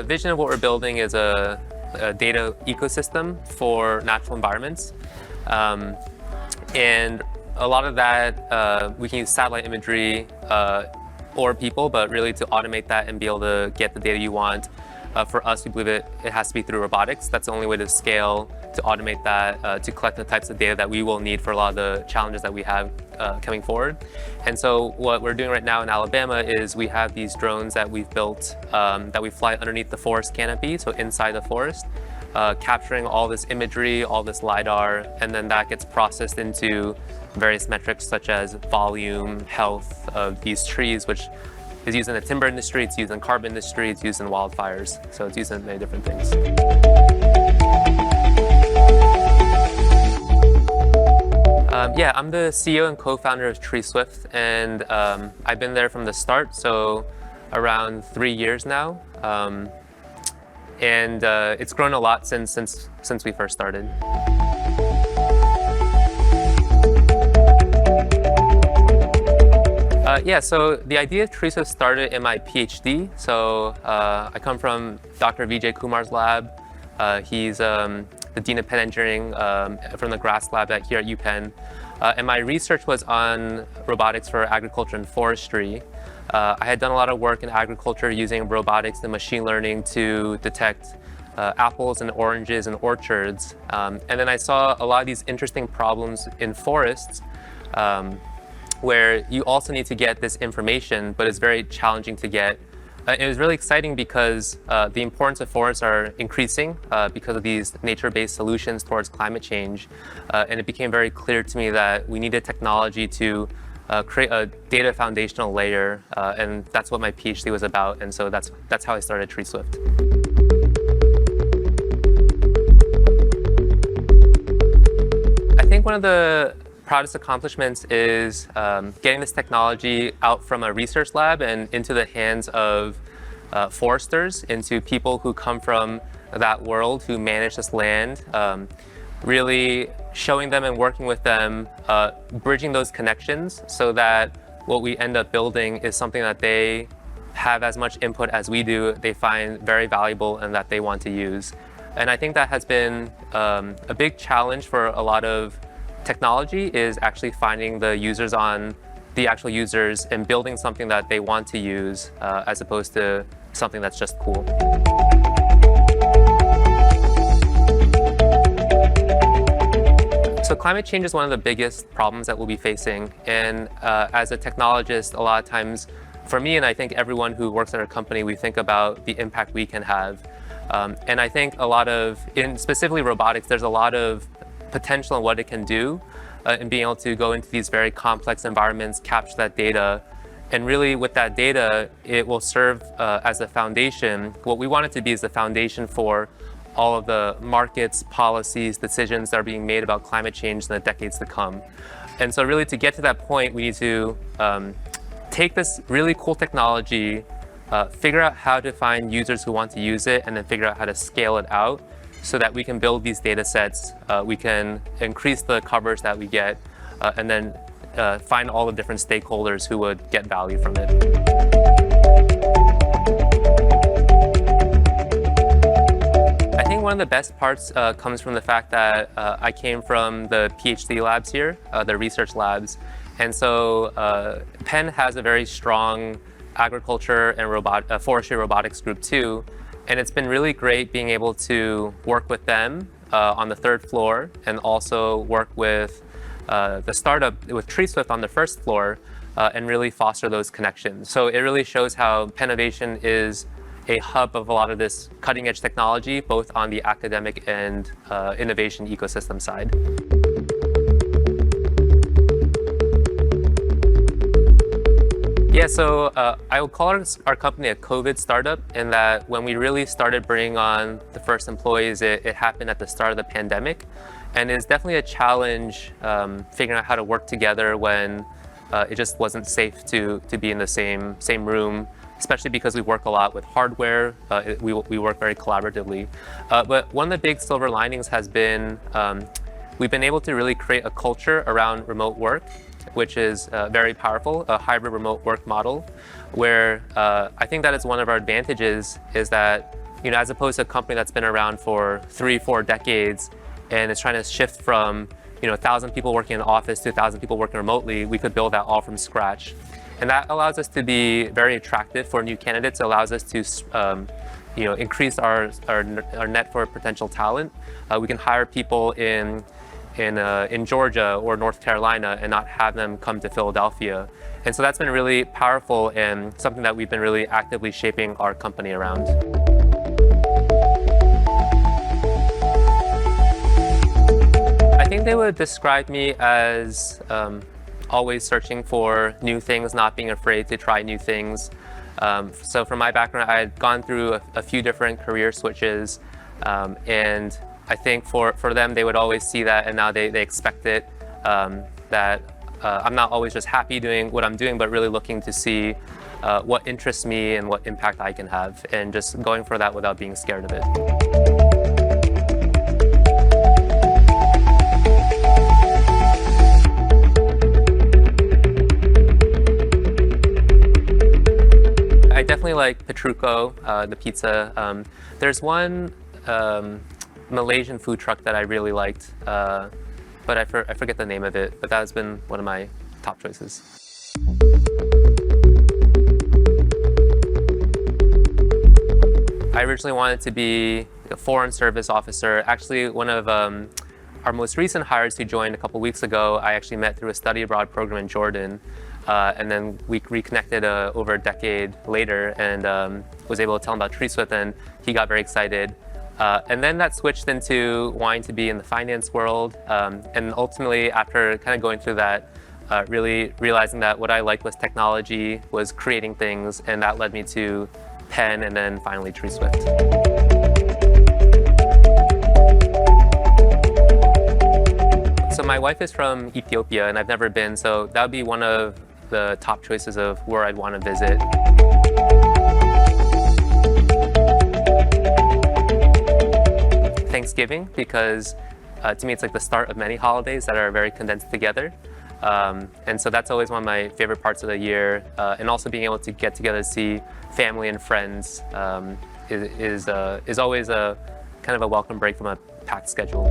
vision of what we're building is a data ecosystem for natural environments. And a lot of that, we can use satellite imagery or people, but really to automate that and be able to get the data you want. For us, we believe it has to be through robotics. That's the only way to scale, to automate that, to collect the types of data that we will need for a lot of the challenges that we have coming forward. And so what we're doing right now in Alabama is we have these drones that we've built that we fly underneath the forest canopy, so inside the forest, capturing all this imagery, all this LiDAR, and then that gets processed into various metrics such as volume, health of these trees, which is used in the timber industry, it's used in carpet industry, it's used in wildfires. So it's used in many different things. Yeah, I'm the CEO and co-founder of Treeswift, and I've been there from the start, so around 3 years now. And it's grown a lot since we first started. Yeah, so the idea of Treeswift started in my PhD. So I come from Dr. Vijay Kumar's lab. He's the Dean of Penn Engineering from the GRASS lab here at UPenn. And my research was on robotics for agriculture and forestry. I had done a lot of work in agriculture using robotics and machine learning to detect apples and oranges in orchards. And then I saw a lot of these interesting problems in forests where you also need to get this information, but it's very challenging to get. It was really exciting because the importance of forests are increasing because of these nature-based solutions towards climate change. And it became very clear to me that we needed technology to create a data foundational layer, and that's what my PhD was about. And so that's how I started Treeswift. I think one of the proudest accomplishments is getting this technology out from a research lab and into the hands of foresters, into people who come from that world, who manage this land, really showing them and working with them, bridging those connections so that what we end up building is something that they have as much input as we do, they find very valuable and that they want to use. And I think that has been a big challenge for a lot of technology, is actually finding the users on the actual users and building something that they want to use as opposed to something that's just cool. So climate change is one of the biggest problems that we'll be facing. And as a technologist, a lot of times for me, and I think everyone who works at our company, we think about the impact we can have. And I think a lot of, in specifically robotics, there's a lot of potential in what it can do in being able to go into these very complex environments, capture that data, and really with that data, it will serve as a foundation. What we want it to be is the foundation for all of the markets, policies, decisions that are being made about climate change in the decades to come. And so really to get to that point, we need to take this really cool technology, figure out how to find users who want to use it, and then figure out how to scale it out so that we can build these data sets, we can increase the coverage that we get, and then find all the different stakeholders who would get value from it. I think one of the best parts comes from the fact that I came from the PhD labs here, the research labs. And so Penn has a very strong agriculture and forestry robotics group too. And it's been really great being able to work with them on the third floor and also work with the startup with Treeswift on the first floor and really foster those connections. So it really shows how Pennovation is a hub of a lot of this cutting edge technology, both on the academic and innovation ecosystem side. Yeah, so I would call our company a COVID startup in that when we really started bringing on the first employees, it happened at the start of the pandemic. And it's definitely a challenge figuring out how to work together when it just wasn't safe to be in the same room, especially because we work a lot with hardware. We work very collaboratively. But one of the big silver linings has been we've been able to really create a culture around remote work, which is very powerful, a hybrid remote work model, where I think that is one of our advantages is that as opposed to a company that's been around for 3-4 decades and is trying to shift from 1,000 people working in an office to 1,000 people working remotely, we could build that all from scratch. And that allows us to be very attractive for new candidates. It allows us to increase our net for potential talent. We can hire people in Georgia or North Carolina and not have them come to Philadelphia. And so that's been really powerful and something that we've been really actively shaping our company around. I think they would describe me as always searching for new things, not being afraid to try new things. So from my background, I had gone through a few different career switches, and I think for them, they would always see that, and now they expect it, that I'm not always just happy doing what I'm doing, but really looking to see what interests me and what impact I can have, and just going for that without being scared of it. I definitely like Petrucco, the pizza. There's one Malaysian food truck that I really liked, but I forget the name of it, but that has been one of my top choices. I originally wanted to be a foreign service officer. Actually, one of our most recent hires who joined a couple weeks ago, I actually met through a study abroad program in Jordan. And then we reconnected over a decade later and was able to tell him about Treeswift, and he got very excited. And then that switched into wanting to be in the finance world. And ultimately, after kind of going through that, really realizing that what I liked was technology, was creating things, and that led me to Penn and then finally Treeswift. So my wife is from Ethiopia, and I've never been, so that would be one of the top choices of where I'd want to visit. Thanksgiving, because to me it's like the start of many holidays that are very condensed together. And so that's always one of my favorite parts of the year. And also being able to get together to see family and friends is always a kind of a welcome break from a packed schedule.